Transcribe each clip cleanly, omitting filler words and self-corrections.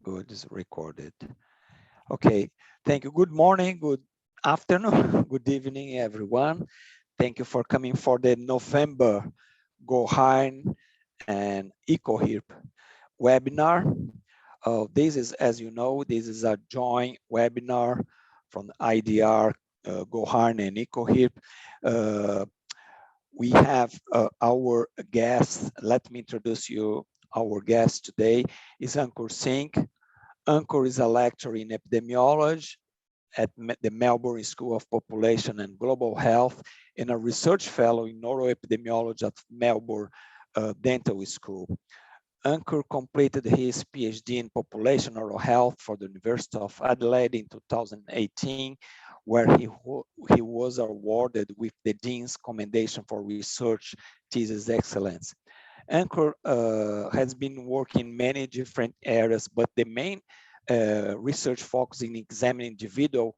Good, is recorded. Okay, thank you. Good morning, good afternoon, good evening, everyone. Thank you for coming for the November GoHarn and ICOHIRP webinar. This is, as you know, this is a joint webinar from IDR, GoHarn and ICOHIRP. We have our guest. Let me introduce you. Our guest today is Ankur Singh. Ankur is a lecturer in epidemiology at the Melbourne School of Population and Global Health and a research fellow in neuroepidemiology at Melbourne Dental School. Ankur completed his PhD in population oral health for the University of Adelaide in 2018, where he was awarded with the Dean's Commendation for Research Thesis Excellence. Ankur has been working in many different areas, but the main research focus in examining individual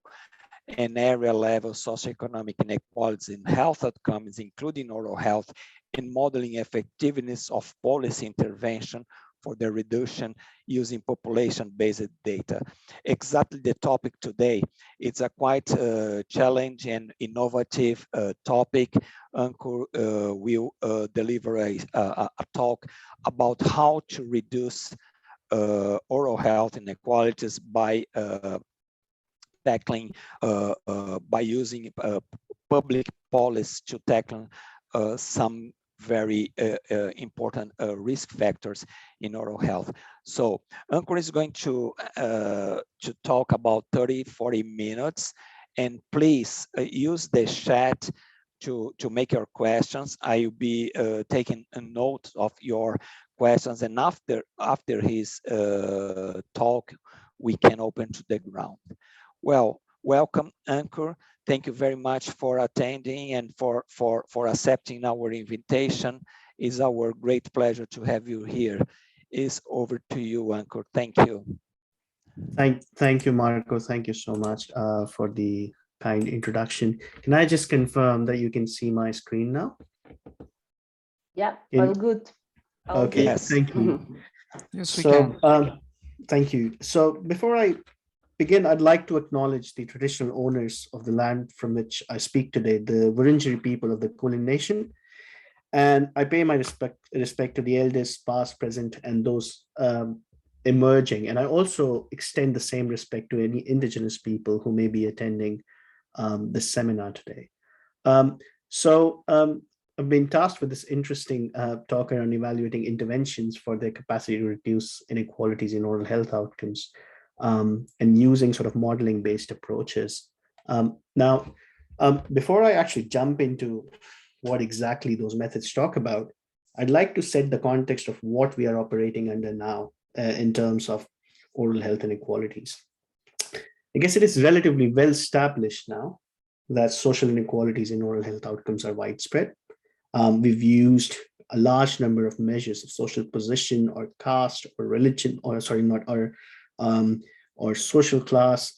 and area level socioeconomic inequalities in health outcomes, including oral health, and modeling effectiveness of policy intervention for the reduction using population-based data. Exactly the topic today. It's a quite challenging and innovative topic. Ankur will deliver a talk about how to reduce oral health inequalities by tackling, by using public policy to tackle some very important risk factors in oral health. So Ankur is going to talk about 30-40 minutes, and please use the chat to make your questions. I will be taking a note of your questions, and after his talk, we can open to the ground. Well, welcome, Ankur. Thank you very much for attending and for accepting our invitation. It's our great pleasure to have you here. It's over to you, Ankur. Thank you. Thank you, Marco. Thank you so much for the kind introduction. Can I just confirm that you can see my screen now? Yeah, all good. Okay, yes. Thank you. Yes, we can. Thank you. So before I begin, I'd like to acknowledge the traditional owners of the land from which I speak today, the Wurundjeri people of the Kulin Nation. And I pay my respect to the elders, past, present, and those emerging. And I also extend the same respect to any Indigenous people who may be attending this seminar today. I've been tasked with this interesting talk around evaluating interventions for their capacity to reduce inequalities in oral health outcomes, and using sort of modeling-based approaches. Before I actually jump into what exactly those methods talk about, I'd like to set the context of what we are operating under now in terms of oral health inequalities. I guess it is relatively well established now that social inequalities in oral health outcomes are widespread. We've used a large number of measures of social position or caste or religion, or sorry, not or social class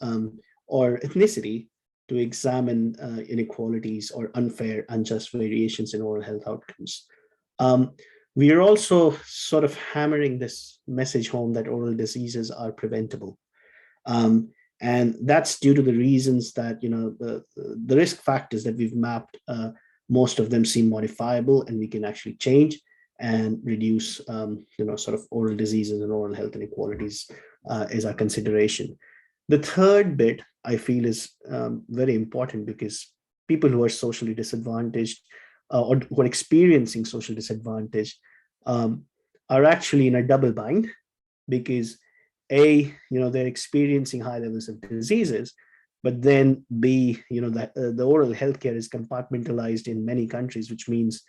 or ethnicity to examine inequalities or unfair, unjust variations in oral health outcomes. We are also sort of hammering this message home that oral diseases are preventable. And that's due to the reasons that, the risk factors that we've mapped, most of them seem modifiable, and we can actually change and reduce, sort of oral diseases and oral health inequalities is our consideration. The third bit I feel is very important, because people who are socially disadvantaged or who are experiencing social disadvantage are actually in a double bind, because A, they're experiencing high levels of diseases, but then B, that the oral healthcare is compartmentalized in many countries, which means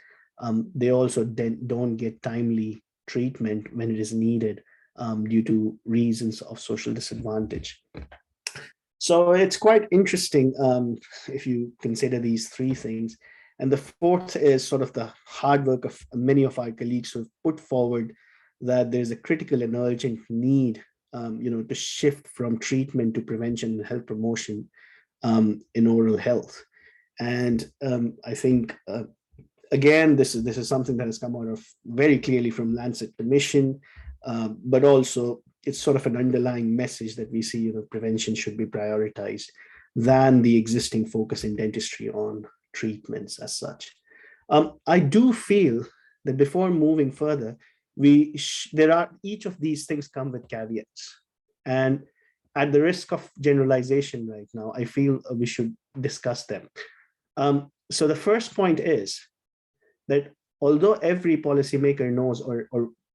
they also don't get timely treatment when it is needed due to reasons of social disadvantage. So it's quite interesting if you consider these three things. And the fourth is sort of the hard work of many of our colleagues who have put forward that there's a critical and urgent need to shift from treatment to prevention and health promotion in oral health. And I think, again, this is something that has come out of very clearly from Lancet Commission, but also it's sort of an underlying message that we see, prevention should be prioritized than the existing focus in dentistry on treatments as such. I do feel that before moving further, each of these things come with caveats. And at the risk of generalization right now, I feel we should discuss them. So the first point is that although every policymaker knows, or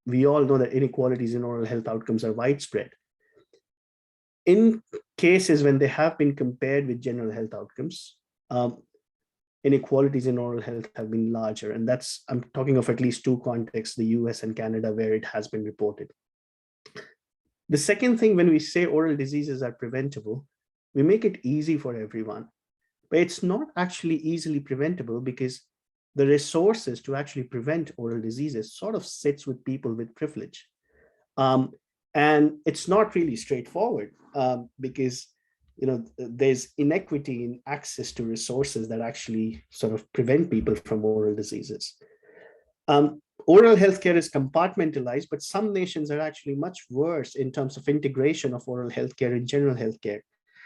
we all know that inequalities in oral health outcomes are widespread, in cases when they have been compared with general health outcomes, inequalities in oral health have been larger. And I'm talking of at least two contexts, the US and Canada, where it has been reported. The second thing, when we say oral diseases are preventable, we make it easy for everyone, but it's not actually easily preventable because the resources to actually prevent oral diseases sort of sits with people with privilege. And it's not really straightforward because there's inequity in access to resources that actually sort of prevent people from oral diseases. Oral healthcare is compartmentalized, but some nations are actually much worse in terms of integration of oral healthcare in general healthcare.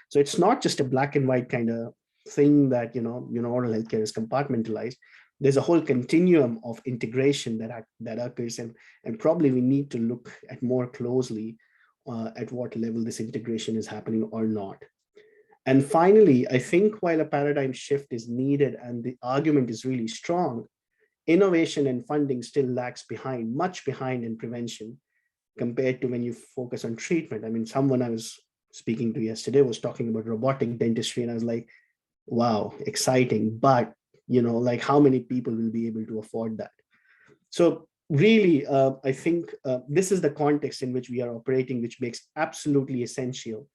So it's not just a black and white kind of thing that oral healthcare is compartmentalized. There's a whole continuum of integration that occurs, and probably we need to look at more closely at what level this integration is happening or not. And finally, I think while a paradigm shift is needed and the argument is really strong, innovation and funding still lags behind, much behind in prevention compared to when you focus on treatment. I mean, someone I was speaking to yesterday was talking about robotic dentistry, and I was like, wow, exciting, but like how many people will be able to afford that? So really, I think this is the context in which we are operating, which makes absolutely essential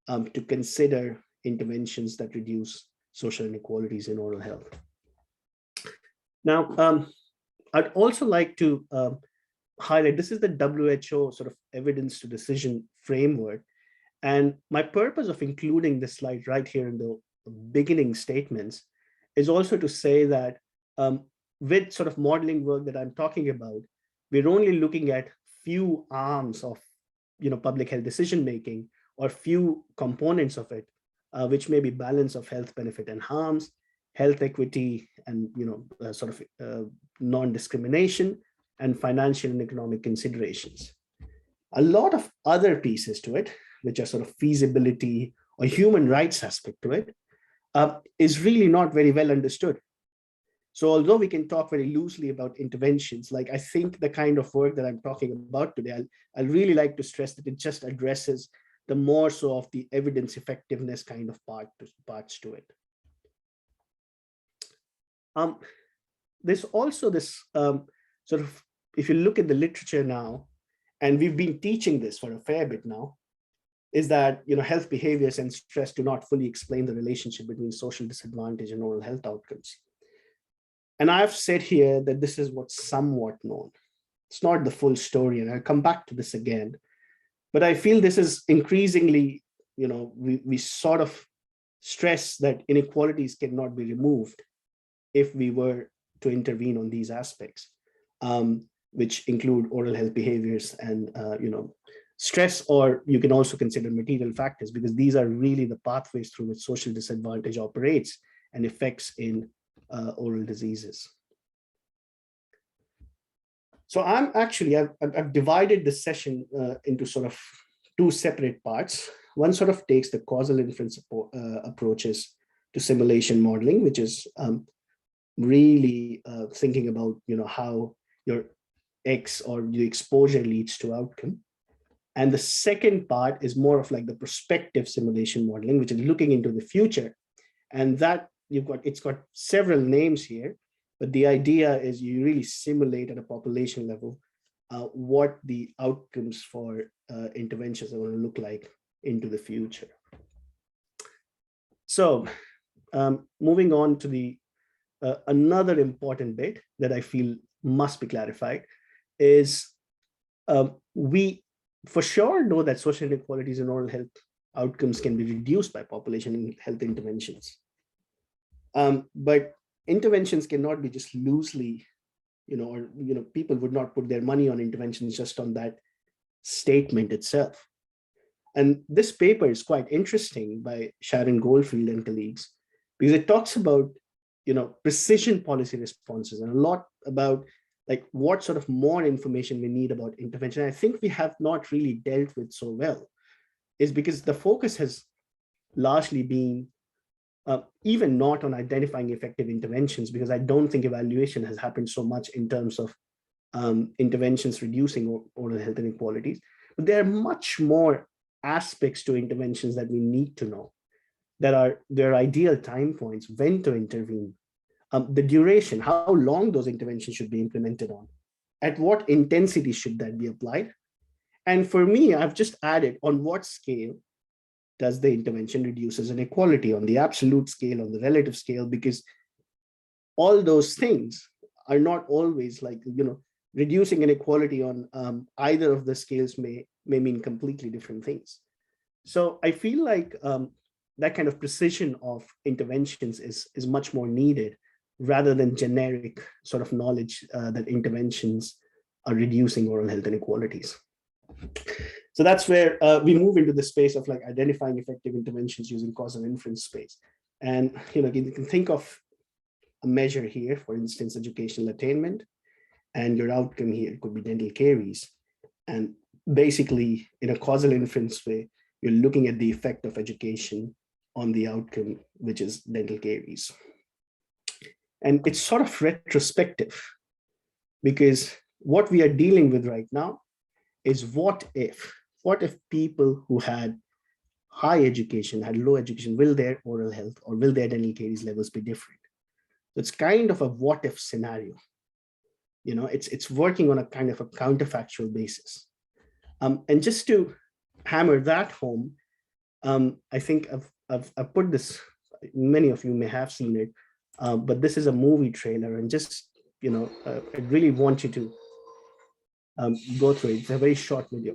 to consider interventions that reduce social inequalities in oral health. Now, I'd also like to highlight, this is the WHO sort of evidence to decision framework. And my purpose of including this slide right here in the beginning statements is also to say that with sort of modeling work that I'm talking about, we're only looking at few arms of public health decision making, or few components of it, which may be balance of health benefit and harms, health equity, and sort of non-discrimination, and financial and economic considerations. A lot of other pieces to it, which are sort of feasibility or human rights aspect to it, is really not very well understood. So although we can talk very loosely about interventions, like I think the kind of work that I'm talking about today, I'll really like to stress that it just addresses the more so of the evidence effectiveness kind of parts to it. There's also this sort of, if you look at the literature now, and we've been teaching this for a fair bit now, is that health behaviors and stress do not fully explain the relationship between social disadvantage and oral health outcomes. And I've said here that this is what's somewhat known. It's not the full story, and I'll come back to this again. But I feel this is increasingly, we sort of stress that inequalities cannot be removed if we were to intervene on these aspects, which include oral health behaviors and, stress, or you can also consider material factors, because these are really the pathways through which social disadvantage operates and affects in oral diseases. So I've divided this session into sort of two separate parts. One sort of takes the causal inference approaches to simulation modeling, which is really thinking about how your X or the exposure leads to outcome. And the second part is more of like the prospective simulation modeling, which is looking into the future. And that it's got several names here, but the idea is you really simulate at a population level what the outcomes for interventions are going to look like into the future. So moving on to the another important bit that I feel must be clarified is we for sure know that social inequalities in oral health outcomes can be reduced by population health interventions. But interventions cannot be just loosely, people would not put their money on interventions just on that statement itself. And this paper is quite interesting by Sharon Goldfield and colleagues, because it talks about, precision policy responses and a lot about like what sort of more information we need about intervention. I think we have not really dealt with so well is because the focus has largely been even not on identifying effective interventions, because I don't think evaluation has happened so much in terms of interventions reducing oral health inequalities. But there are much more aspects to interventions that we need to know. There are ideal time points, when to intervene, the duration, how long those interventions should be implemented on, at what intensity should that be applied. And for me, I've just added on what scale does the intervention reduces inequality, on the absolute scale, on the relative scale, because all those things are not always like, reducing inequality on either of the scales may mean completely different things. So I feel like that kind of precision of interventions is much more needed rather than generic sort of knowledge that interventions are reducing oral health inequalities. So that's where we move into the space of like identifying effective interventions using causal inference space. And you can think of a measure here, for instance, educational attainment, and your outcome here could be dental caries. And basically, in a causal inference way, you're looking at the effect of education on the outcome, which is dental caries. And it's sort of retrospective, because what we are dealing with right now is what if people who had high education, had low education, will their oral health or will their dental caries levels be different? So it's kind of a what if scenario. It's working on a kind of a counterfactual basis. And just to hammer that home, I think I've put this, many of you may have seen it, but this is a movie trailer, and just, I really want you to go through it. It's a very short video.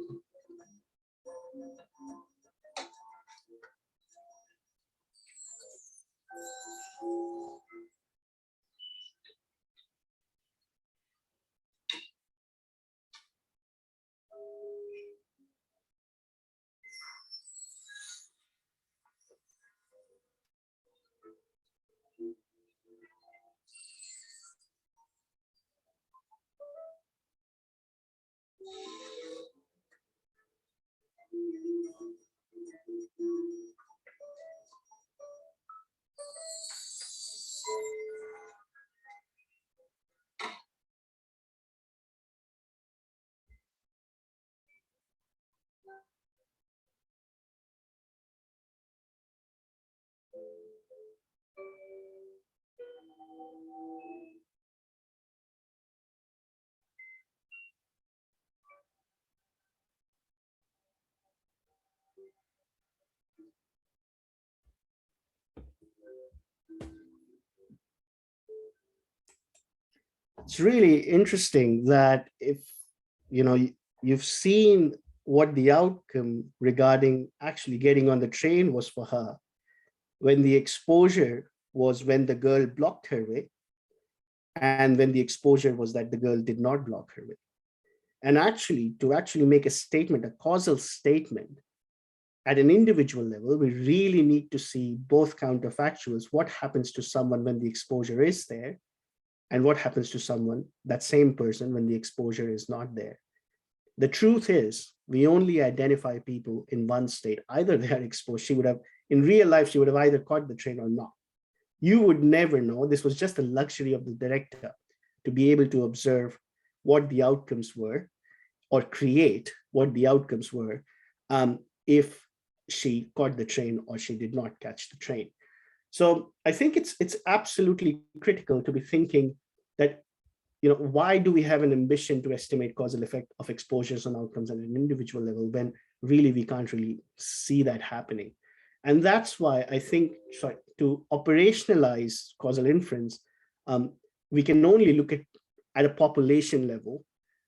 It's really interesting that if you've seen what the outcome regarding actually getting on the train was for her, when the exposure was when the girl blocked her way, and when the exposure was that the girl did not block her way. And actually, to actually make a statement, a causal statement at an individual level, we really need to see both counterfactuals. What happens to someone when the exposure is there, and what happens to someone, that same person, when the exposure is not there. The truth is, we only identify people in one state. Either they are exposed, she would have, in real life, she would have either caught the train or not. You would never know. This was just a luxury of the director to be able to observe what the outcomes were, or create what the outcomes were, if she caught the train or she did not catch the train. So I think it's absolutely critical to be thinking that, why do we have an ambition to estimate causal effect of exposures on outcomes at an individual level when really we can't really see that happening? And that's why I think, to operationalize causal inference, we can only look at a population level,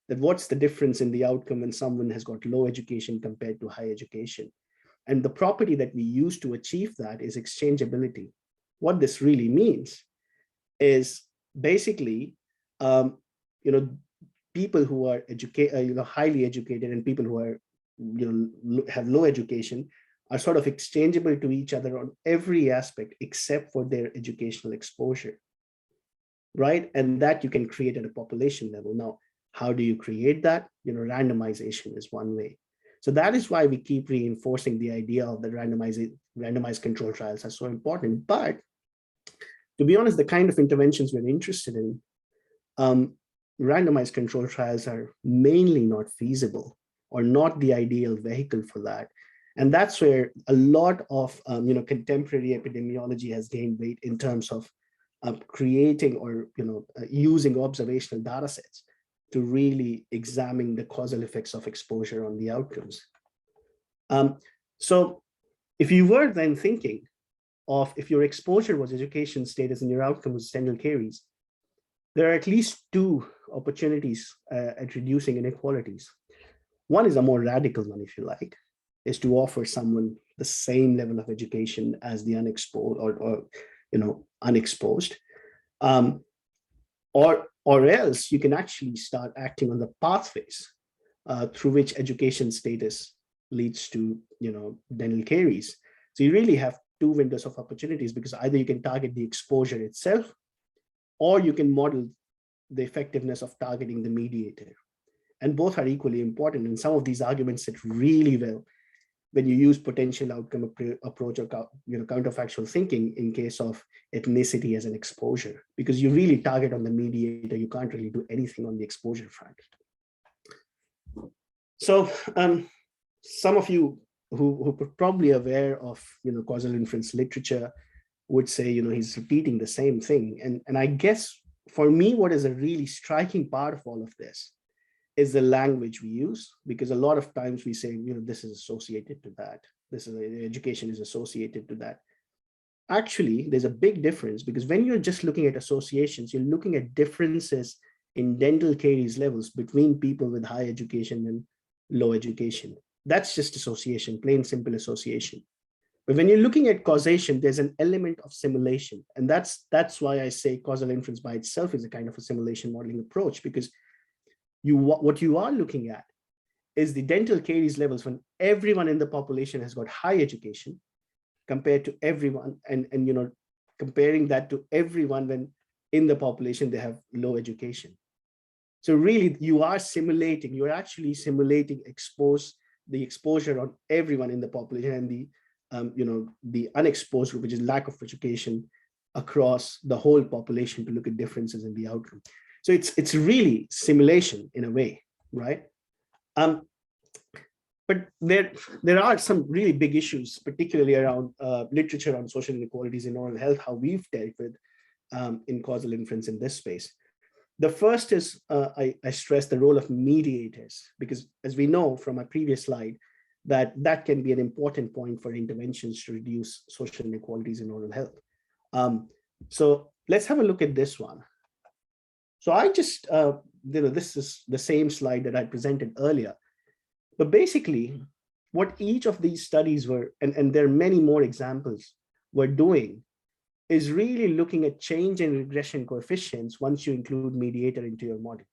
that what's the difference in the outcome when someone has got low education compared to high education. And the property that we use to achieve that is exchangeability. What this really means is basically, people who are highly educated and people who are, have low education are sort of exchangeable to each other on every aspect except for their educational exposure, right? And that you can create at a population level. Now, how do you create that? Randomization is one way. So that is why we keep reinforcing the idea of the randomized control trials are so important. But to be honest, the kind of interventions we're interested in, randomized control trials are mainly not feasible or not the ideal vehicle for that. And that's where a lot of contemporary epidemiology has gained weight in terms of creating or using observational data sets to really examine the causal effects of exposure on the outcomes. So if you were then thinking of if your exposure was education status and your outcome was dental caries, there are at least two opportunities at reducing inequalities. One is a more radical one, if you like, is to offer someone the same level of education as the unexposed or unexposed. Or else you can actually start acting on the pathways through which education status leads to dental caries. So you really have two windows of opportunities, because either you can target the exposure itself, or you can model the effectiveness of targeting the mediator. And both are equally important. And some of these arguments sit really well when you use potential outcome approach or counterfactual thinking in case of ethnicity as an exposure, because you really target on the mediator. You can't really do anything on the exposure front. So some of you who are probably aware of causal inference literature would say he's repeating the same thing. And I guess for me, what is a really striking part of all of this is the language we use, because a lot of times we say, this is associated to that. This is education is associated to that. Actually, there's a big difference, because when you're just looking at associations, you're looking at differences in dental caries levels between people with high education and low education. That's just association, plain simple association. But when you're looking at causation, there's an element of simulation. And that's why I say causal inference by itself is a kind of a simulation modeling approach, because what you are looking at is the dental caries levels when everyone in the population has got high education compared to everyone, and comparing that to everyone when in the population they have low education. So really you're actually simulating the exposure on everyone in the population, and the unexposed group, which is lack of education, across the whole population to look at differences in the outcome. So it's really simulation in a way, right? But there are some really big issues, particularly around literature on social inequalities in oral health, how we've dealt with in causal inference in this space. The first is, I stress the role of mediators, because as we know from my previous slide, that can be an important point for interventions to reduce social inequalities in oral health. So let's have a look at this one. So I just, this is the same slide that I presented earlier, but basically what each of these studies were, and there are many more examples, were doing is really looking at change in regression coefficients once you include mediator into your model.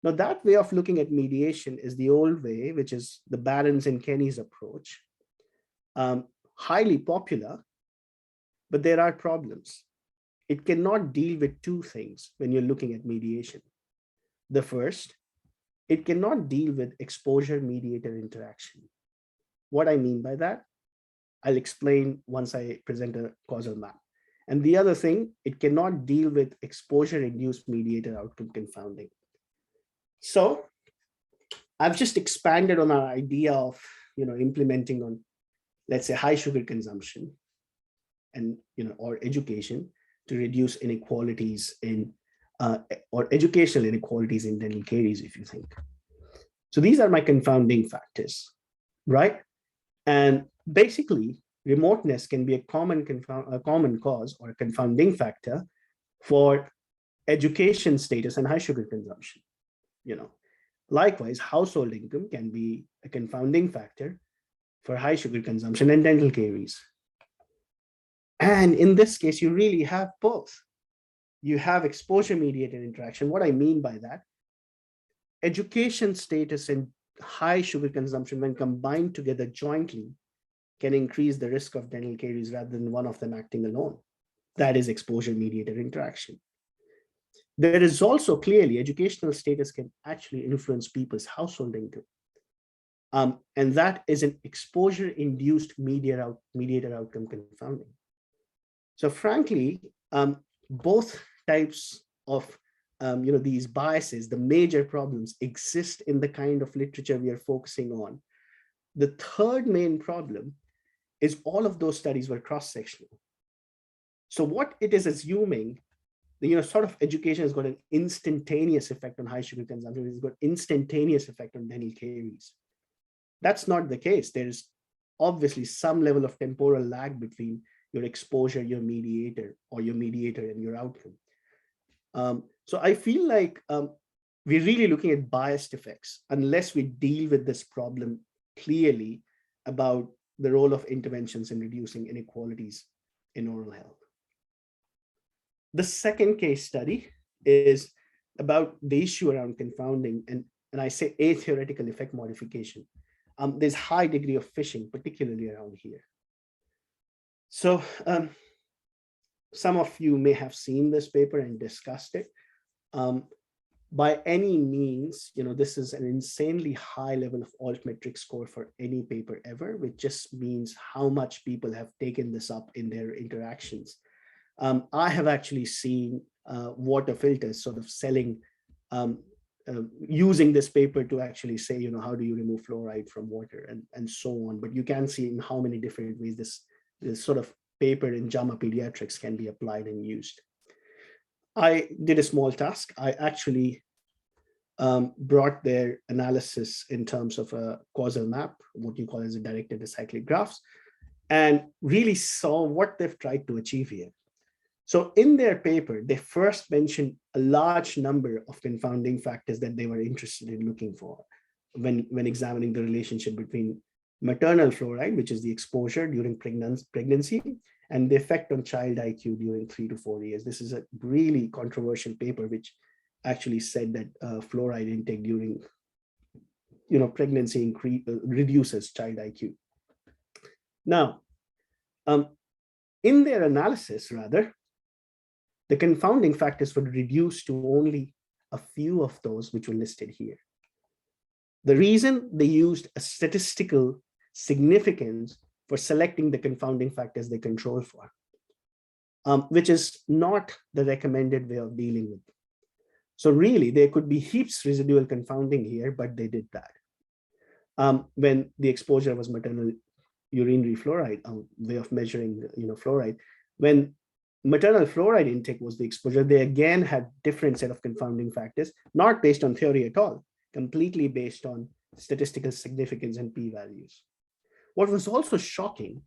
Now that way of looking at mediation is the old way, which is the Barron's and Kenny's approach. Highly popular, but there are problems. It cannot deal with two things when you're looking at mediation. The first, it cannot deal with exposure-mediator interaction. What I mean by that, I'll explain once I present a causal map. And the other thing, it cannot deal with exposure-induced mediator outcome confounding. So I've just expanded on our idea of implementing on, let's say, high sugar consumption and or education to reduce inequalities in or educational inequalities in dental caries, if you think. So these are my confounding factors, right? And basically, remoteness can be a common cause or a confounding factor for education status and high sugar consumption. Likewise, household income can be a confounding factor for high sugar consumption and dental caries. And in this case, you really have both. You have exposure-mediated interaction. What I mean by that education status and high sugar consumption, when combined together jointly, can increase the risk of dental caries rather than one of them acting alone. That is exposure-mediated interaction. There is also clearly educational status can actually influence people's household income. And that is an exposure-induced mediated outcome confounding. So frankly, both types of these biases, the major problems exist in the kind of literature we are focusing on. The third main problem is all of those studies were cross-sectional. So what it is assuming, sort of education has got an instantaneous effect on high sugar consumption, it's got instantaneous effect on dental caries. That's not the case. There is obviously some level of temporal lag between your exposure, your mediator, or your mediator and your outcome. So I feel like we're really looking at biased effects unless we deal with this problem clearly about the role of interventions in reducing inequalities in oral health. The second case study is about the issue around confounding, and I say a theoretical effect modification. There's high degree of phishing, particularly around here. So some of you may have seen this paper and discussed it. By any means, this is an insanely high level of altmetric score for any paper ever, which just means how much people have taken this up in their interactions. I have actually seen water filters sort of selling, using this paper to actually say, how do you remove fluoride from water and so on. But you can see in how many different ways this sort of paper in JAMA Pediatrics can be applied and used. I did a small task. I actually brought their analysis in terms of a causal map, what you call as a directed acyclic graphs, and really saw what they've tried to achieve here. So in their paper, they first mentioned a large number of confounding factors that they were interested in looking for when examining the relationship between maternal fluoride, which is the exposure during pregnancy, and the effect on child IQ during 3 to 4 years. This is a really controversial paper, which actually said that fluoride intake during pregnancy reduces child IQ. Now, in their analysis, rather, the confounding factors were reduced to only a few of those which were listed here. The reason they used a statistical significance for selecting the confounding factors they control for, which is not the recommended way of dealing with them. So really, there could be heaps residual confounding here, but they did that. When the exposure was maternal urinary fluoride, way of measuring fluoride, when maternal fluoride intake was the exposure, they again had different set of confounding factors, not based on theory at all, completely based on statistical significance and p-values. What was also shocking,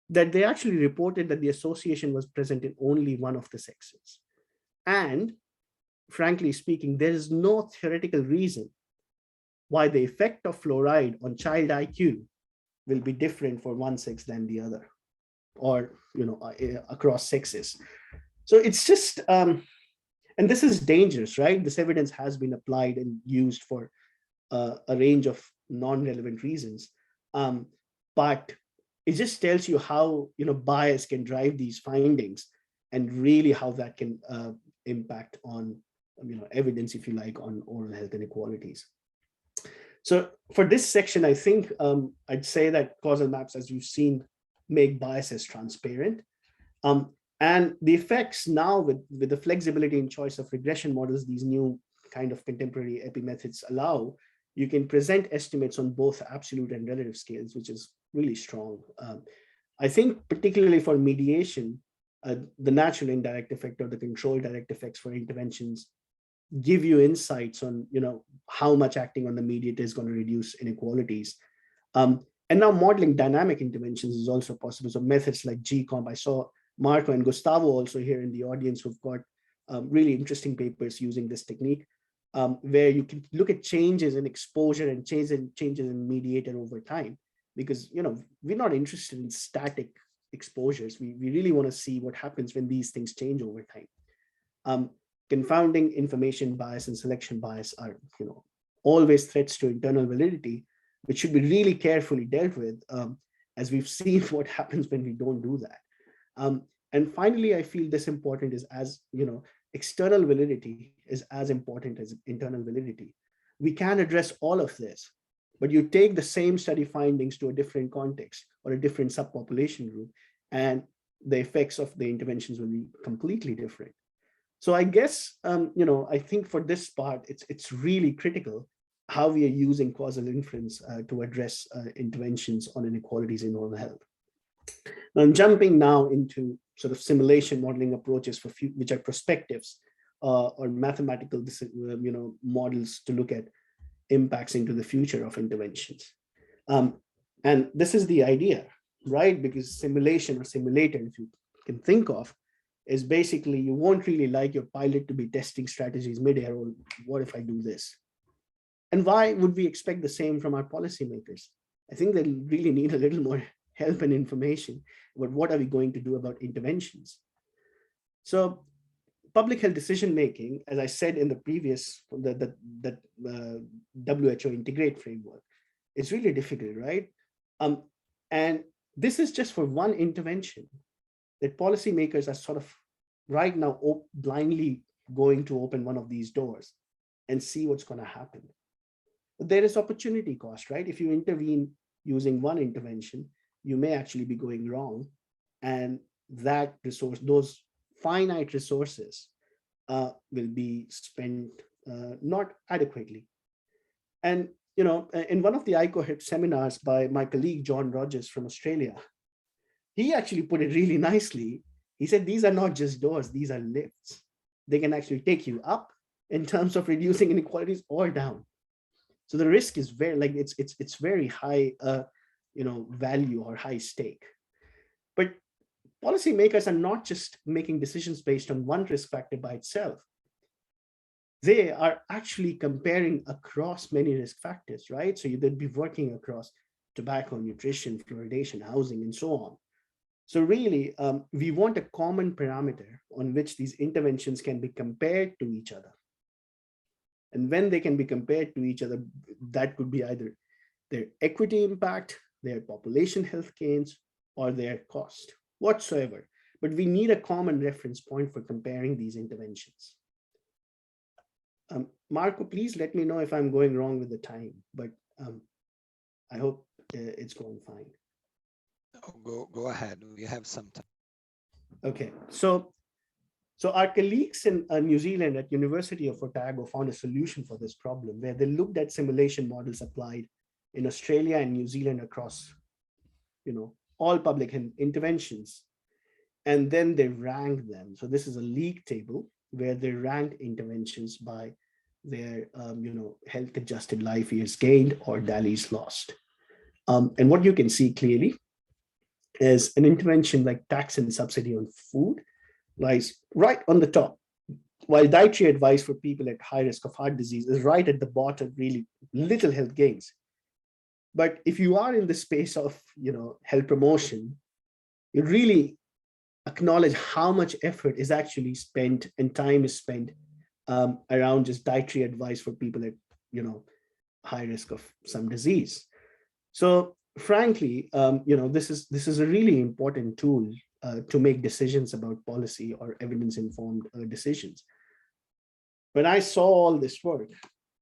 that they actually reported that the association was present in only one of the sexes. And frankly speaking, there is no theoretical reason why the effect of fluoride on child IQ will be different for one sex than the other, or across sexes. So it's just, and this is dangerous, right? This evidence has been applied and used for a range of non-relevant reasons. But it just tells you how bias can drive these findings, and really how that can impact on evidence, if you like, on oral health inequalities. So for this section, I think I'd say that causal maps, as you've seen, make biases transparent. And the effects now with the flexibility in choice of regression models, these new kind of contemporary epi methods allow, you can present estimates on both absolute and relative scales, which is really strong. I think particularly for mediation, the natural indirect effect or the controlled direct effects for interventions give you insights on how much acting on the mediator is going to reduce inequalities. And now modeling dynamic interventions is also possible. So methods like GComp, I saw Marco and Gustavo also here in the audience who've got really interesting papers using this technique, where you can look at changes in exposure and changes in mediator over time, because we're not interested in static exposures. We really want to see what happens when these things change over time. confounding information bias and selection bias are, always threats to internal validity, which should be really carefully dealt with, as we've seen what happens when we don't do that. And finally, I feel this important is as, external validity is as important as internal validity. We can address all of this, but you take the same study findings to a different context or a different subpopulation group, and the effects of the interventions will be completely different. So I guess, I think for this part, it's really critical how we are using causal inference to address interventions on inequalities in oral health. Now, I'm jumping now into sort of simulation modeling approaches for which are prospectives or mathematical, models to look at impacts into the future of interventions. And this is the idea, right? Because simulation or simulator, if you can think of, is basically you won't really like your pilot to be testing strategies mid-air. Or what if I do this? And why would we expect the same from our policymakers? I think they really need a little more help and information about what are we going to do about interventions. So public health decision making, as I said in the previous, the WHO integrate framework, is really difficult, right? And this is just for one intervention that policymakers are sort of right now blindly going to open one of these doors and see what's going to happen. But there is opportunity cost, right? If you intervene using one intervention, you may actually be going wrong, and that resource, those finite resources, will be spent not adequately. And in one of the ICOHIRP seminars by my colleague John Rogers from Australia, he actually put it really nicely. He said, these are not just doors, these are lifts. They can actually take you up in terms of reducing inequalities or down. So the risk is very, it's very high, value or high stake. But policymakers are not just making decisions based on one risk factor by itself. They are actually comparing across many risk factors, right? So they'd be working across tobacco, nutrition, fluoridation, housing, and so on. So really, we want a common parameter on which these interventions can be compared to each other. And when they can be compared to each other, that could be either their equity impact, their population health gains, or their cost, whatsoever. But we need a common reference point for comparing these interventions. Marco, please let me know if I'm going wrong with the time, but I hope it's going fine. Oh, go ahead. We have some time. Okay, so our colleagues in New Zealand at University of Otago found a solution for this problem, where they looked at simulation models applied in Australia and New Zealand across, all public interventions, and then they ranked them. So this is a league table where they ranked interventions by their, health adjusted life years gained or DALYs lost. And what you can see clearly is an intervention like tax and subsidy on food lies right on the top, while dietary advice for people at high risk of heart disease is right at the bottom, really little health gains. But if you are in the space of, health promotion, you really acknowledge how much effort is actually spent and time is spent around just dietary advice for people at, high risk of some disease. So frankly, this is a really important tool to make decisions about policy or evidence-informed decisions. When I saw all this work,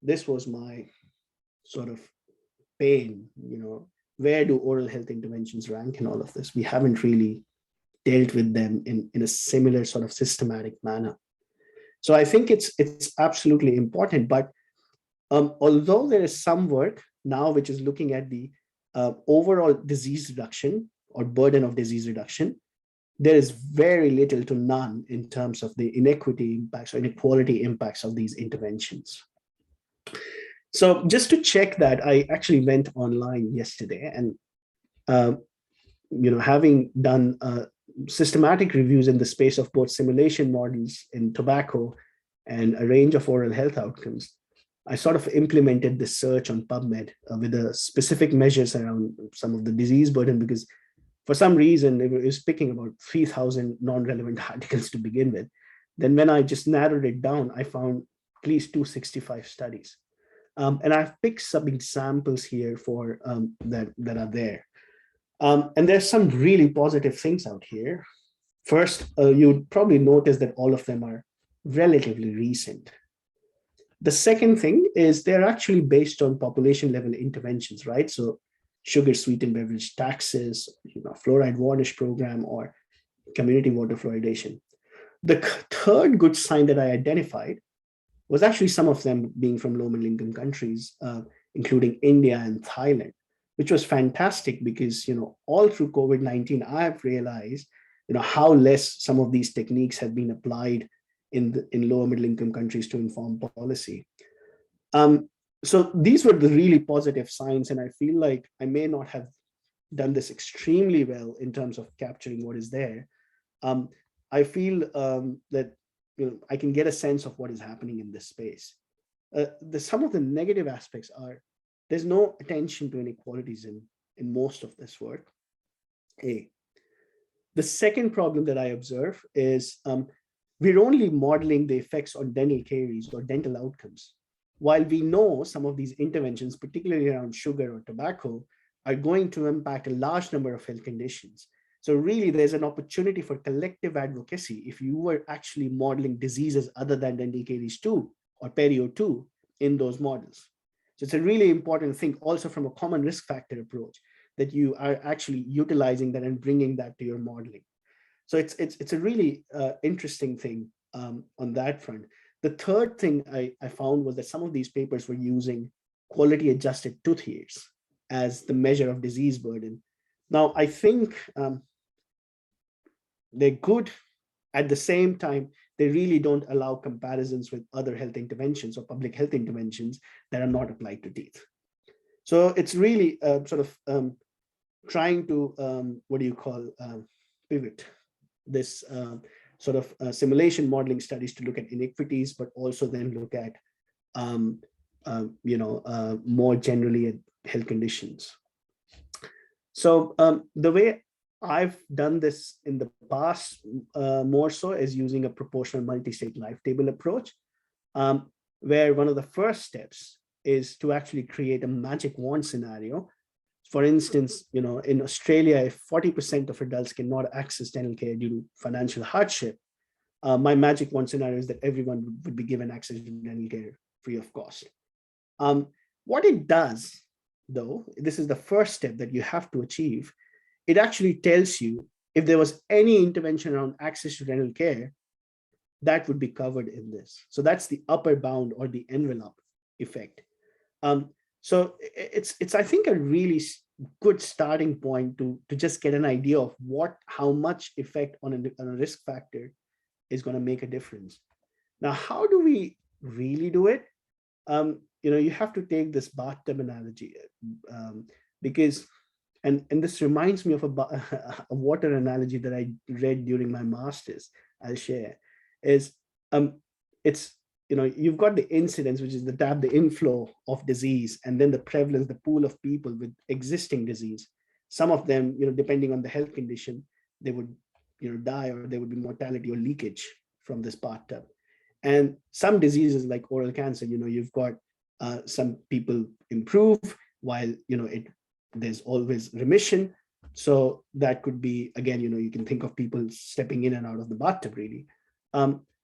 this was my sort of pain, where do oral health interventions rank in all of this? We haven't really dealt with them in a similar sort of systematic manner. So I think it's absolutely important, but although there is some work now which is looking at the overall disease reduction or burden of disease reduction, there is very little to none in terms of the inequity impacts or inequality impacts of these interventions. So just to check that, I actually went online yesterday and, having done systematic reviews in the space of both simulation models in tobacco and a range of oral health outcomes, I sort of implemented this search on PubMed with the specific measures around some of the disease burden, because for some reason it was picking about 3,000 non-relevant articles to begin with. Then when I just narrowed it down, I found at least 265 studies. And I've picked some examples here for that are there. And there's some really positive things out here. First, you'd probably notice that all of them are relatively recent. The second thing is they're actually based on population level interventions, right? So sugar sweetened beverage taxes, fluoride varnish program, or community water fluoridation. The third good sign that I identified was actually some of them being from low middle income countries, including India and Thailand, which was fantastic because, all through COVID-19, I've realized, how less some of these techniques have been applied in lower middle income countries to inform policy. So these were the really positive signs, and I feel like I may not have done this extremely well in terms of capturing what is there. I feel that I can get a sense of what is happening in this space. Some of the negative aspects are there's no attention to inequalities in most of this work. The second problem that I observe is we're only modeling the effects on dental caries or dental outcomes. While we know some of these interventions, particularly around sugar or tobacco, are going to impact a large number of health conditions. So really, there's an opportunity for collective advocacy if you were actually modeling diseases other than dental caries 2 or perio 2 in those models. So it's a really important thing also from a common risk factor approach that you are actually utilizing that and bringing that to your modeling. So it's a really interesting thing on that front. The third thing I found was that some of these papers were using quality adjusted tooth years as the measure of disease burden. Now, I think they're good. At the same time, they really don't allow comparisons with other health interventions or public health interventions that are not applied to teeth. So it's really sort of trying to, pivot this sort of simulation modeling studies to look at inequities, but also then look at, more generally at health conditions. So the way I've done this in the past more so is using a proportional multi-state life table approach, where one of the first steps is to actually create a magic wand scenario. For instance, in Australia, if 40% of adults cannot access dental care due to financial hardship, my magic wand scenario is that everyone would be given access to dental care free of cost. What it does, though, this is the first step that you have to achieve. It actually tells you if there was any intervention around access to dental care, that would be covered in this. So that's the upper bound or the envelope effect. So it's I think a really good starting point to just get an idea of how much effect on a risk factor is going to make a difference. Now, how do we really do it? You have to take this bathtub analogy because, and this reminds me of a water analogy that I read during my master's. I'll share is it's you've got the incidence, which is the inflow of disease, and then the prevalence, the pool of people with existing disease. Some of them, depending on the health condition, they would die, or there would be mortality or leakage from this bathtub. And some diseases like oral cancer, you've got some people improve while there's always remission. So that could be, again, you can think of people stepping in and out of the bathtub, really.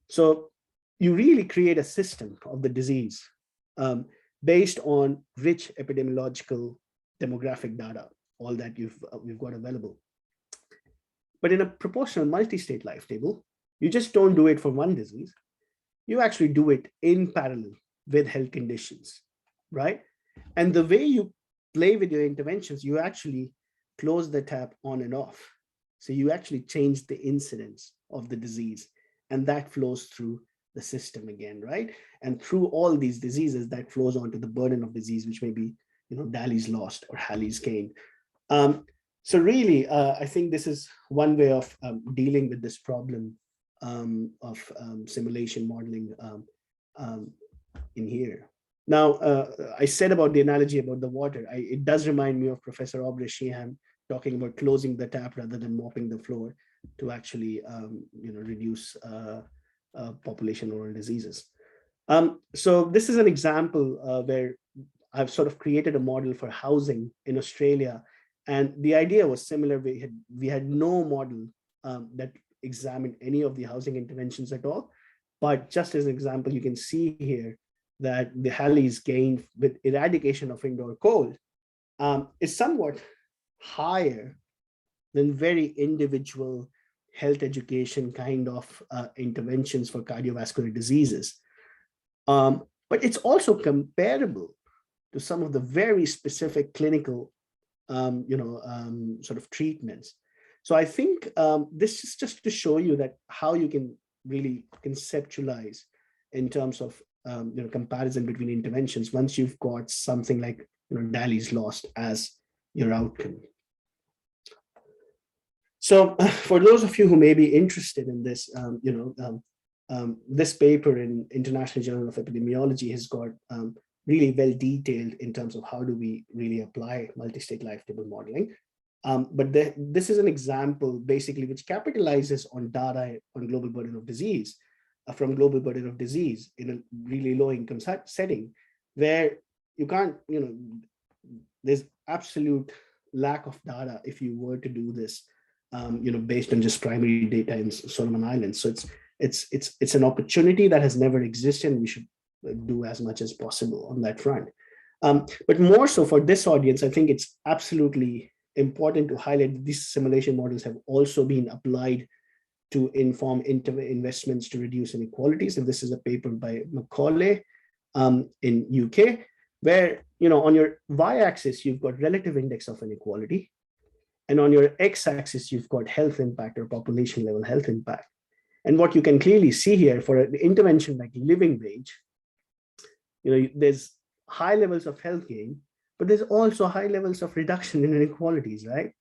So you really create a system of the disease based on rich epidemiological demographic data, all that we've got available. But in a proportional multi-state life table, you just don't do it for one disease. You actually do it in parallel with health conditions, right? And the way you play with your interventions, you actually close the tap on and off. So you actually change the incidence of the disease, and that flows through the system again, right? And through all these diseases, that flows onto the burden of disease, which may be, Daly's lost or Halley's gain. So really, I think this is one way of dealing with this problem of simulation modeling in here. Now, I said about the analogy about the water. It does remind me of Professor Aubrey Sheehan talking about closing the tap rather than mopping the floor to actually, reduce population oral diseases. So this is an example where I've sort of created a model for housing in Australia. And the idea was similar. We had no model that examined any of the housing interventions at all. But just as an example, you can see here that the Halley's gain with eradication of indoor cold is somewhat higher than very individual health education kind of interventions for cardiovascular diseases. But it's also comparable to some of the very specific clinical sort of treatments. So I think this is just to show you that how you can really conceptualize in terms of comparison between interventions once you've got something like Daly's lost as your outcome. So for those of you who may be interested in this, this paper in International Journal of Epidemiology has got really well detailed in terms of how do we really apply multi-state life table modeling. But this is an example basically which capitalizes on data on global burden of disease, from global burden of disease in a really low income setting where you can't, there's absolute lack of data if you were to do this, based on just primary data in Solomon Islands. So it's an opportunity that has never existed, and we should do as much as possible on that front. But more so for this audience, I think it's absolutely important to highlight that these simulation models have also been applied to inform investments to reduce inequalities. And this is a paper by Macaulay in UK, where on your y-axis, you've got relative index of inequality. And on your x-axis, you've got health impact or population level health impact. And what you can clearly see here for an intervention like living wage, there's high levels of health gain, but there's also high levels of reduction in inequalities, right?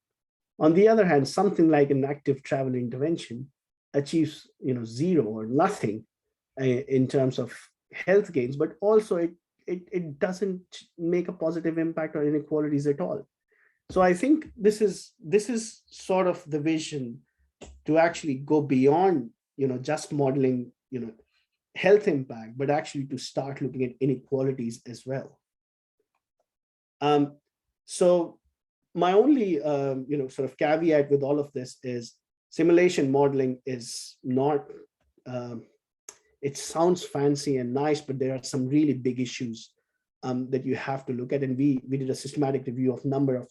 On the other hand, something like an active travel intervention achieves, zero or nothing in terms of health gains, but also it doesn't make a positive impact on inequalities at all. So I think this is sort of the vision to actually go beyond, just modeling, health impact, but actually to start looking at inequalities as well. So my only, sort of caveat with all of this is simulation modeling is not, it sounds fancy and nice, but there are some really big issues that you have to look at. And we did a systematic review of number of,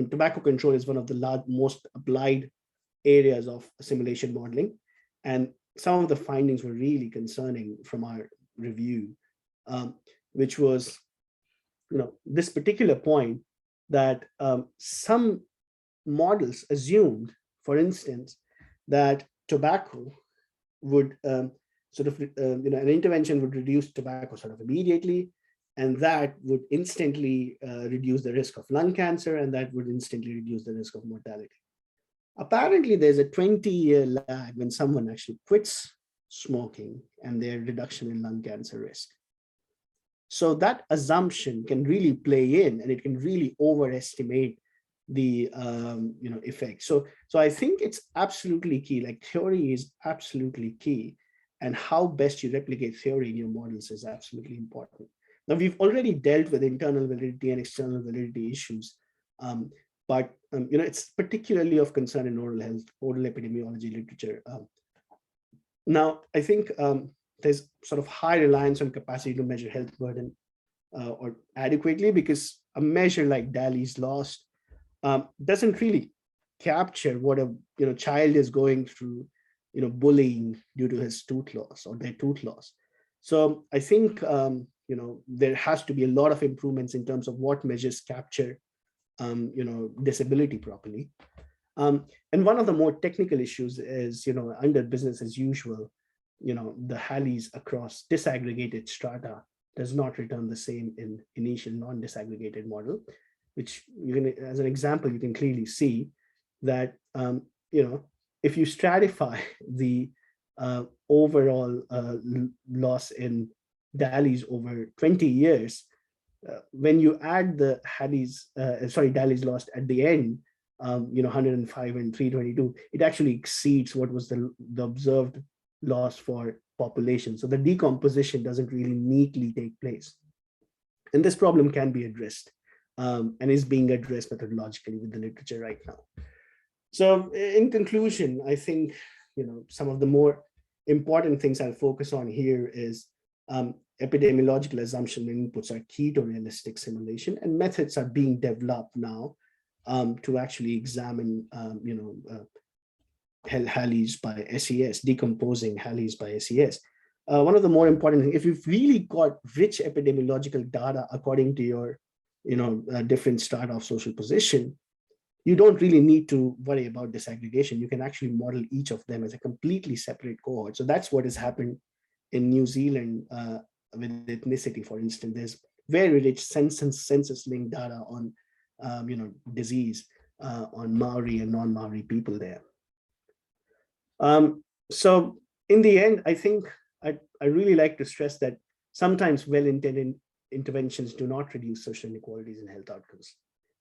tobacco control is one of the most applied areas of simulation modeling. And some of the findings were really concerning from our review, which was, this particular point that some models assumed, for instance, that tobacco would an intervention would reduce tobacco sort of immediately, and that would instantly reduce the risk of lung cancer, and that would instantly reduce the risk of mortality. Apparently, there's a 20-year lag when someone actually quits smoking and their reduction in lung cancer risk. So that assumption can really play in, and it can really overestimate the effect. So I think it's absolutely key. Like, theory is absolutely key, and how best you replicate theory in your models is absolutely important. Now, we've already dealt with internal validity and external validity issues, but it's particularly of concern in oral health, oral epidemiology literature. Now, I think there's sort of high reliance on capacity to measure health burden or adequately, because a measure like Daly's lost doesn't really capture what a child is going through, bullying due to his tooth loss or their tooth loss. So I think there has to be a lot of improvements in terms of what measures capture disability properly. And one of the more technical issues is, under business as usual, the Halley's across disaggregated strata does not return the same in initial non-disaggregated model, which as an example, you can clearly see that, if you stratify the overall loss in Daly's over 20 years, when you add the Daly's lost at the end, 105 and 322, it actually exceeds what was the observed loss for population. So the decomposition doesn't really neatly take place. And this problem can be addressed and is being addressed methodologically with the literature right now. So in conclusion, I think, some of the more important things I'll focus on here is epidemiological assumption inputs are key to realistic simulation, and methods are being developed now to actually examine, Halleys by SES, decomposing Halleys by SES. One of the more important things, if you've really got rich epidemiological data according to your, different strata of social position, you don't really need to worry about disaggregation. You can actually model each of them as a completely separate cohort. So that's what has happened in New Zealand with ethnicity, for instance. There's very rich census-linked data on, disease on Maori and non-Maori people there. So in the end, I think I really like to stress that sometimes well-intended interventions do not reduce social inequalities in health outcomes.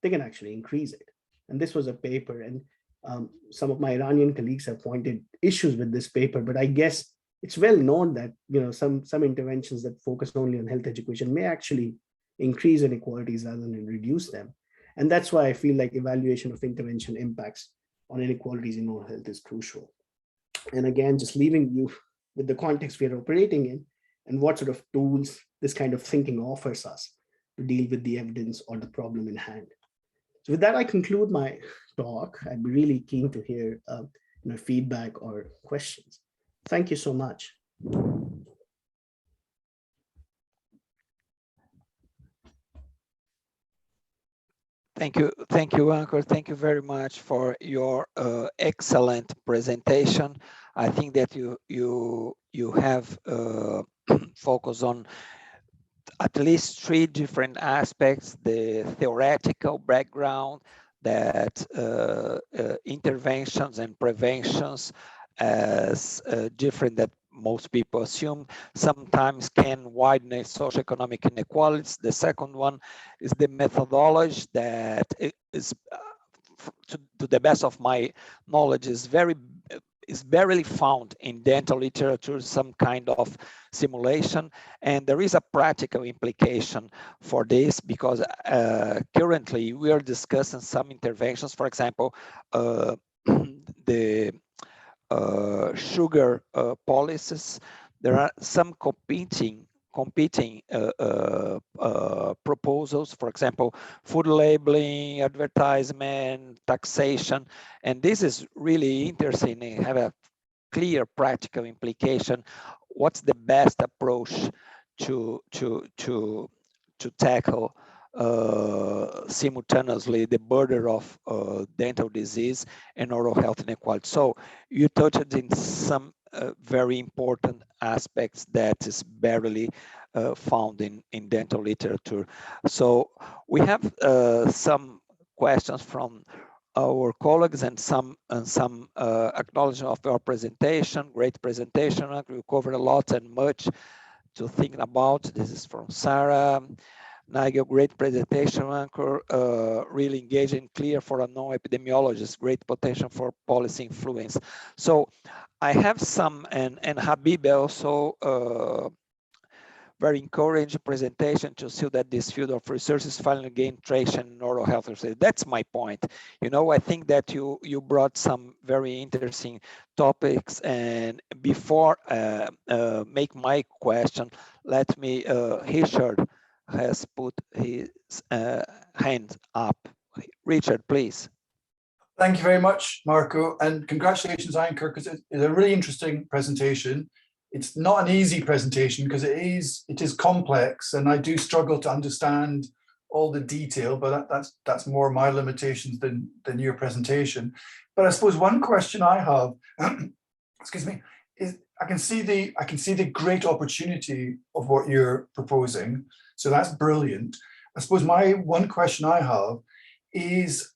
They can actually increase it. And this was a paper, and some of my Iranian colleagues have pointed issues with this paper, but I guess it's well known that some interventions that focus only on health education may actually increase inequalities rather than reduce them. And that's why I feel like evaluation of intervention impacts on inequalities in oral health is crucial. And again, just leaving you with the context we are operating in and what sort of tools this kind of thinking offers us to deal with the evidence or the problem in hand. So with that, I conclude my talk. I'd be really keen to hear feedback or questions. Thank you so much. Thank you, Ankur. Thank you very much for your excellent presentation. I think that you have focused on at least 3 different aspects: the theoretical background, that interventions and preventions as different that most people assume sometimes can widen socioeconomic inequalities. The second one is the methodology that is, to the best of my knowledge, is barely found in dental literature, some kind of simulation. And there is a practical implication for this, because currently we are discussing some interventions. For example, the sugar policies. There are some competing proposals, for example, food labeling, advertisement, taxation, and this is really interesting and have a clear practical implication. What's the best approach to tackle simultaneously the burden of dental disease and oral health inequality? So you touched in some very important aspects that is barely found in dental literature. So we have some questions from our colleagues and some acknowledgement of our presentation. Great presentation. We covered a lot and much to think about. This is from Sarah. Nigel, great presentation, Ankur, really engaging, clear for a non-epidemiologist, great potential for policy influence. So I have some, and Habib also very encouraging presentation to see that this field of research is finally gaining traction in oral health research. That's my point. I think that you brought some very interesting topics, and before make my question, let me, Richard has put his hand up. Richard, please. Thank you very much, Marco, and congratulations, Ankur, because it's a really interesting presentation. It's not an easy presentation because it is complex, and I do struggle to understand all the detail, but that's more my limitations than your presentation. But I suppose one question I have, excuse me, is I can see the great opportunity of what you're proposing. So that's brilliant. I suppose my one question I have is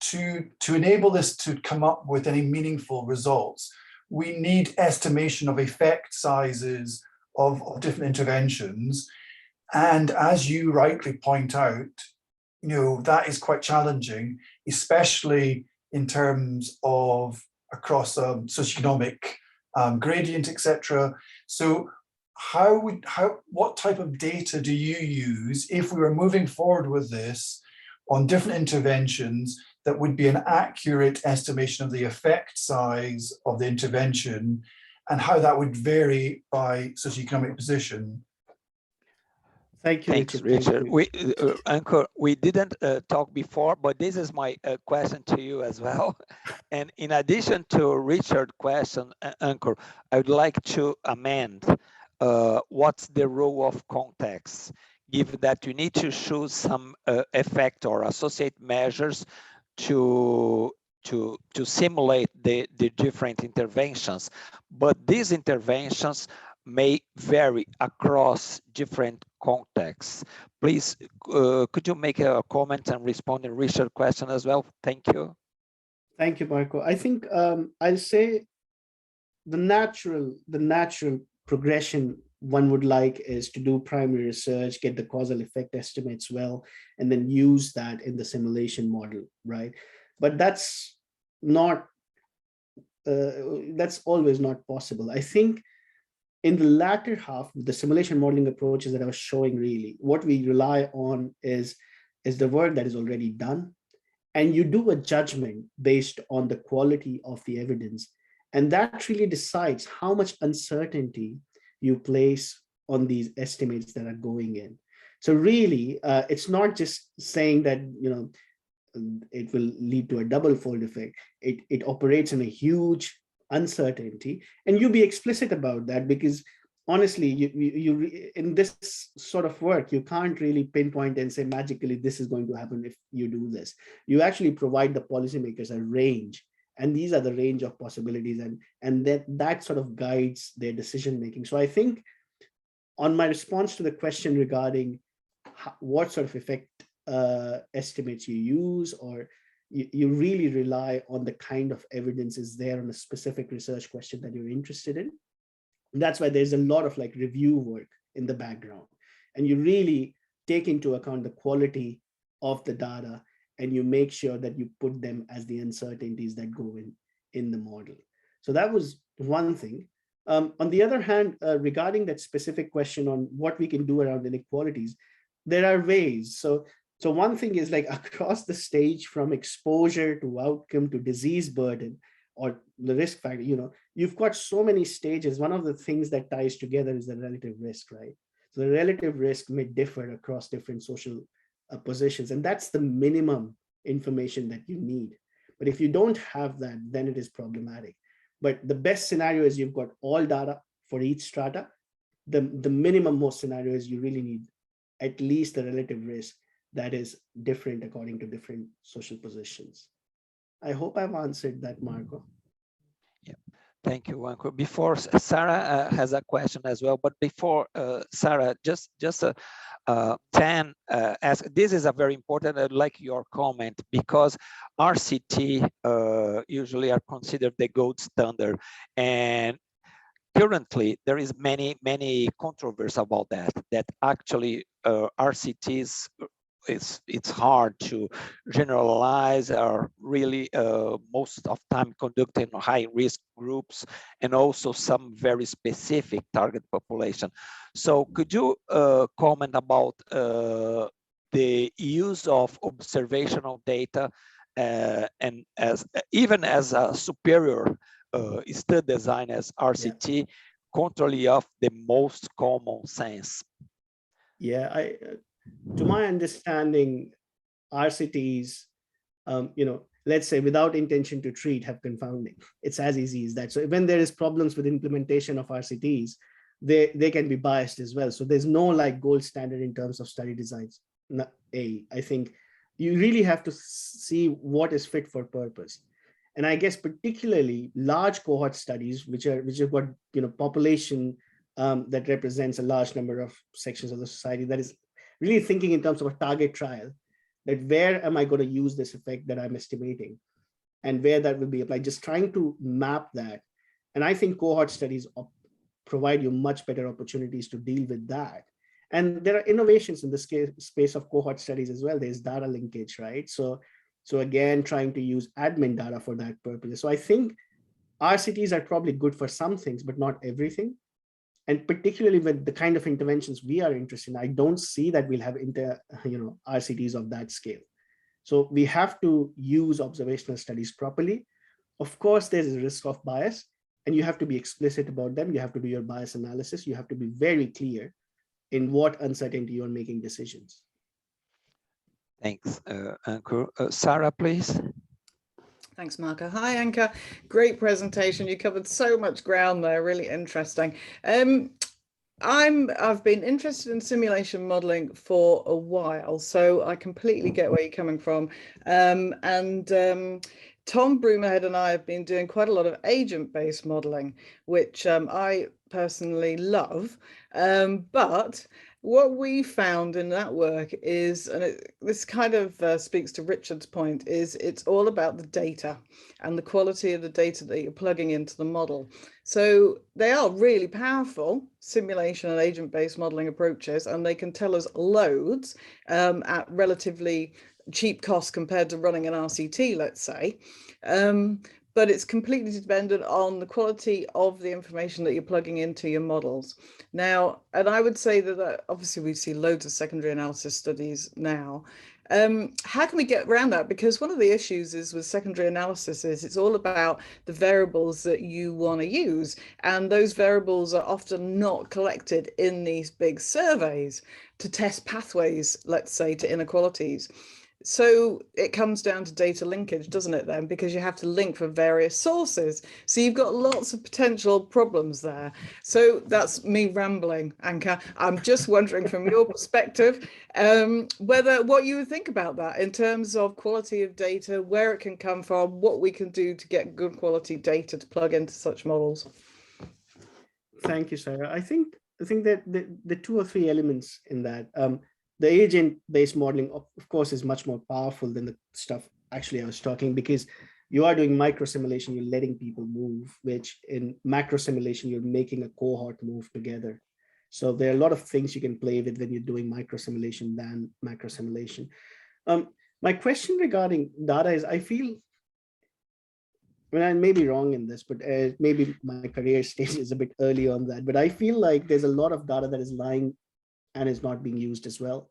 to enable this to come up with any meaningful results, we need estimation of effect sizes of different interventions. And as you rightly point out, that is quite challenging, especially in terms of across socioeconomic gradient, etc. So what type of data do you use if we were moving forward with this on different interventions that would be an accurate estimation of the effect size of the intervention and how that would vary by socioeconomic position? Thank you, Thanks, Richard. Richard. We, Ankur, we didn't talk before, but this is my question to you as well. And in addition to Richard's question, Ankur, I would like to amend what's the role of context, given that you need to choose some effect or associate measures to simulate the different interventions. But these interventions may vary across different contexts. Please, could you make a comment and respond to Richard's question as well? Thank you. Thank you, Marco. I think I'll say the natural progression one would like is to do primary research, get the causal effect estimates well, and then use that in the simulation model, right? But that's not, that's always not possible. I think in the latter half, the simulation modeling approaches that I was showing, really, what we rely on is the work that is already done. And you do a judgment based on the quality of the evidence. And that really decides how much uncertainty you place on these estimates that are going in. So really, it's not just saying that, you know, it will lead to a double fold effect. It operates in a huge uncertainty, and you be explicit about that, because honestly, you in this sort of work, you can't really pinpoint and say magically this is going to happen if you do this. You actually provide the policymakers a range, and these are the range of possibilities, and that sort of guides their decision making. So I think on my response to the question regarding what sort of effect estimates you use, or you really rely on the kind of evidence is there on a specific research question that you're interested in. And that's why there's a lot of like review work in the background, and you really take into account the quality of the data, and you make sure that you put them as the uncertainties that go in the model. So that was one thing. On the other hand, regarding that specific question on what we can do around inequalities, there are ways. So one thing is like across the stage, from exposure to outcome to disease burden or the risk factor, you know, you've got so many stages. One of the things that ties together is the relative risk, right? So the relative risk may differ across different social positions, and that's the minimum information that you need. But if you don't have that, then it is problematic. But the best scenario is you've got all data for each strata. The minimum most scenario is you really need at least the relative risk that is different according to different social positions. I hope I've answered that, Marco. Yeah, thank you, Ankur. Before Sarah has a question as well, but before Sarah, just Tan asked, this is a very important, I'd like your comment, because RCT usually are considered the gold standard, and currently there is many controversy about that actually RCTs, it's hard to generalize, or really most of time conducted in high risk groups, and also some very specific target population. So could you comment about the use of observational data and even as a superior study design as RCT, yeah, contrary of the most common sense? Yeah, to my understanding, RCTs, you know, let's say without intention to treat, have confounding. It's as easy as that. So when there is problems with implementation of RCTs, they can be biased as well. So there's no like gold standard in terms of study designs. I think you really have to see what is fit for purpose. And I guess particularly large cohort studies, which have got, you know, population that represents a large number of sections of the society, that is really thinking in terms of a target trial, that where am I going to use this effect that I'm estimating, and where that will be applied, just trying to map that. And I think cohort studies provide you much better opportunities to deal with that. And there are innovations in the space of cohort studies as well. There's data linkage, right? So again, trying to use admin data for that purpose. So I think RCTs are probably good for some things, but not everything. And particularly with the kind of interventions we are interested in, I don't see that we'll have RCTs of that scale. So we have to use observational studies properly. Of course, there's a risk of bias, and you have to be explicit about them. You have to do your bias analysis. You have to be very clear in what uncertainty you're making decisions. Thanks, Ankur. Sarah, please. Thanks, Marco. Hi, Ankur. Great presentation. You covered so much ground there. Really interesting. I've been interested in simulation modeling for a while, so I completely get where you're coming from. Tom Broomerhead and I have been doing quite a lot of agent-based modeling, which I personally love. But what we found in that work is, and this kind of speaks to Richard's point, is it's all about the data and the quality of the data that you're plugging into the model. So they are really powerful simulation and agent-based modeling approaches, and they can tell us loads at relatively cheap cost compared to running an RCT, let's say. But it's completely dependent on the quality of the information that you're plugging into your models. Now, and I would say that obviously we see loads of secondary analysis studies now. How can we get around that? Because one of the issues is with secondary analysis is it's all about the variables that you want to use. And those variables are often not collected in these big surveys to test pathways, let's say, to inequalities. So it comes down to data linkage, doesn't it then? Because you have to link from various sources. So you've got lots of potential problems there. So that's me rambling, Ankur. I'm just wondering from your perspective, what you would think about that in terms of quality of data, where it can come from, what we can do to get good quality data to plug into such models. Thank you, Sarah. I think that the two or three elements in that, the agent-based modeling, of course, is much more powerful than the stuff actually I was talking, because you are doing micro simulation, you're letting people move, which in macro simulation, you're making a cohort move together. So there are a lot of things you can play with when you're doing micro simulation than macro simulation. My question regarding data is, I feel, I may be wrong in this, but maybe my career stage is a bit early on that, but I feel like there's a lot of data that is lying and is not being used as well.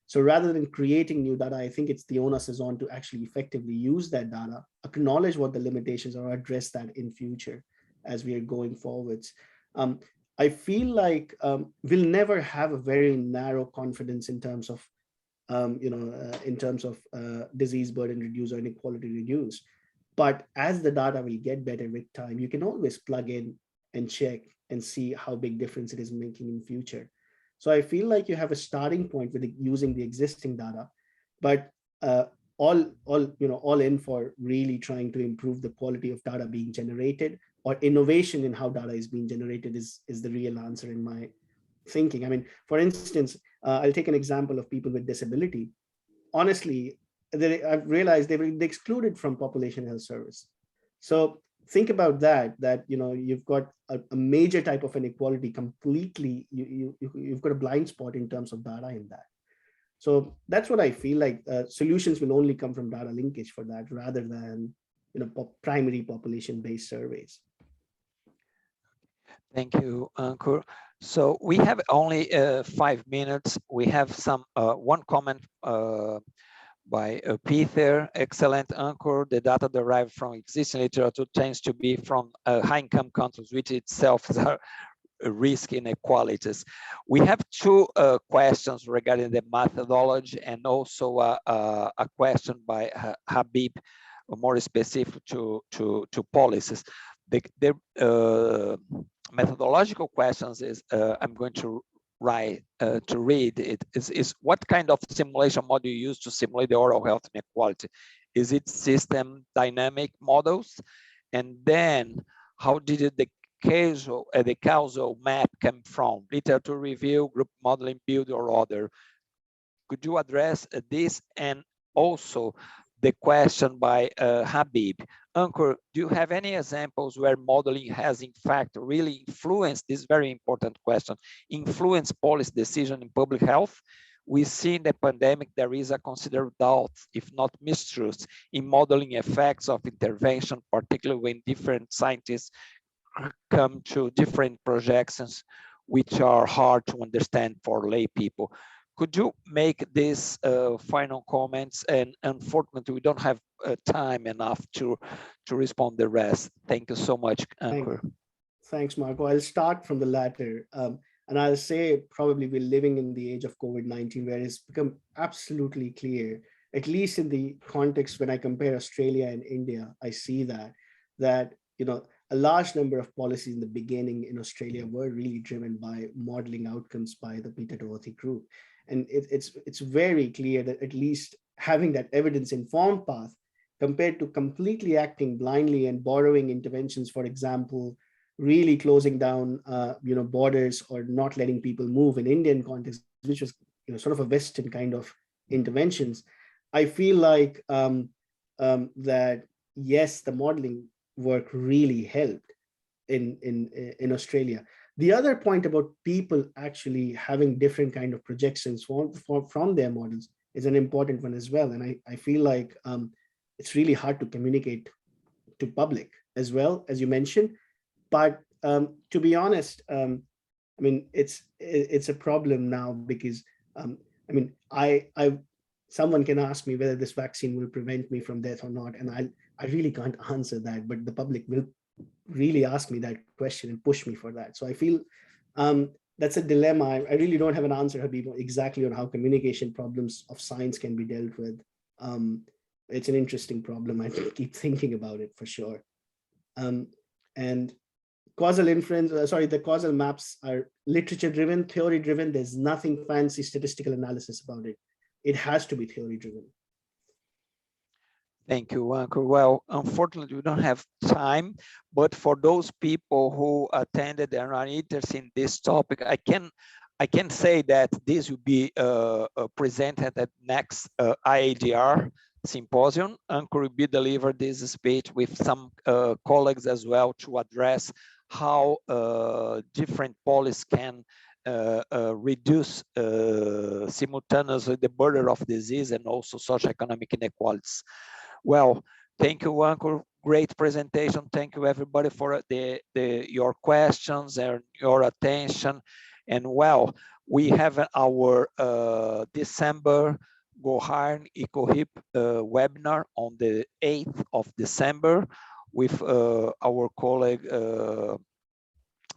So rather than creating new data, I think it's the onus is on to actually effectively use that data, acknowledge what the limitations are, address that in future as we are going forwards. I feel like we'll never have a very narrow confidence in terms of, disease burden reduce or inequality reduce. But as the data will get better with time, you can always plug in and check and see how big difference it is making in future. So I feel like you have a starting point with using the existing data, but all in for really trying to improve the quality of data being generated, or innovation in how data is being generated is the real answer in my thinking. I mean, for instance, I'll take an example of people with disability. Honestly, I've realized they were excluded from population health service. So think about that you've got a major type of inequality completely, you've got a blind spot in terms of data in that. So that's what I feel like. Solutions will only come from data linkage for that, rather than primary population-based surveys. Thank you, Ankur. So we have only 5 minutes. We have one comment by Peter. Excellent, Ankur. The data derived from existing literature tends to be from high-income countries, which itself is a risk inequalities. We have two questions regarding the methodology, and also a question by Habib, more specific to policies. The methodological questions is I'm going to read it is what kind of simulation model you use to simulate the oral health inequality? Is it system dynamic models? And then how did the causal map come from? Literature review, group modeling, build, or other? Could you address this? And also the question by Habib. Ankur, do you have any examples where modeling has in fact really influenced this very important question, influence policy decision in public health? we see in the pandemic there is a considerable doubt, if not mistrust, in modeling effects of intervention, particularly when different scientists come to different projections which are hard to understand for lay people. Could you make these final comments? And unfortunately, we don't have time enough to respond the rest. Thank you so much, Ankur. Thanks, Marco. I'll start from the latter. And I'll say probably we're living in the age of COVID-19, where it's become absolutely clear, at least in the context when I compare Australia and India, I see that a large number of policies in the beginning in Australia were really driven by modeling outcomes by the Peter Doherty group. And it's very clear that at least having that evidence-informed path compared to completely acting blindly and borrowing interventions, for example, really closing down borders or not letting people move in Indian context, which was sort of a Western kind of interventions. I feel like that yes, the modeling work really helped in Australia. The other point about people actually having different kind of projections from their models is an important one as well. And I feel like it's really hard to communicate to public as well, as you mentioned. But to be honest, I mean, it's a problem now because I mean, someone can ask me whether this vaccine will prevent me from death or not, and I really can't answer that. But the public will really ask me that question and push me for that. So I feel that's a dilemma. I really don't have an answer, Habib, exactly on how communication problems of science can be dealt with. It's an interesting problem. I keep thinking about it for sure. And causal inference, the causal maps are literature driven, theory driven. There's nothing fancy statistical analysis about it. It has to be theory driven. Thank you, Ankur. Well, unfortunately, we don't have time, but for those people who attended and are interested in this topic, I can say that this will be presented at next IADR symposium. Ankur will be delivered this speech with some colleagues as well to address how different policies can reduce simultaneously the burden of disease and also socioeconomic inequalities. Well, thank you, Ankur. Great presentation. Thank you, everybody, for your questions and your attention. And well, we have our December ICOHIRP webinar on the 8th of December with our colleague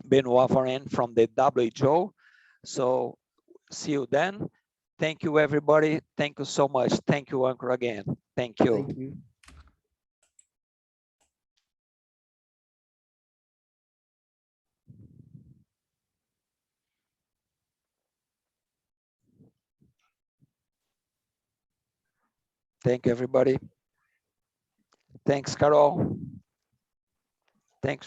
Benoit Varenne from the WHO. So see you then. Thank you, everybody. Thank you so much. Thank you, Ankur, again. Thank you. Thank you. Thank you, everybody. Thanks, Carol. Thanks.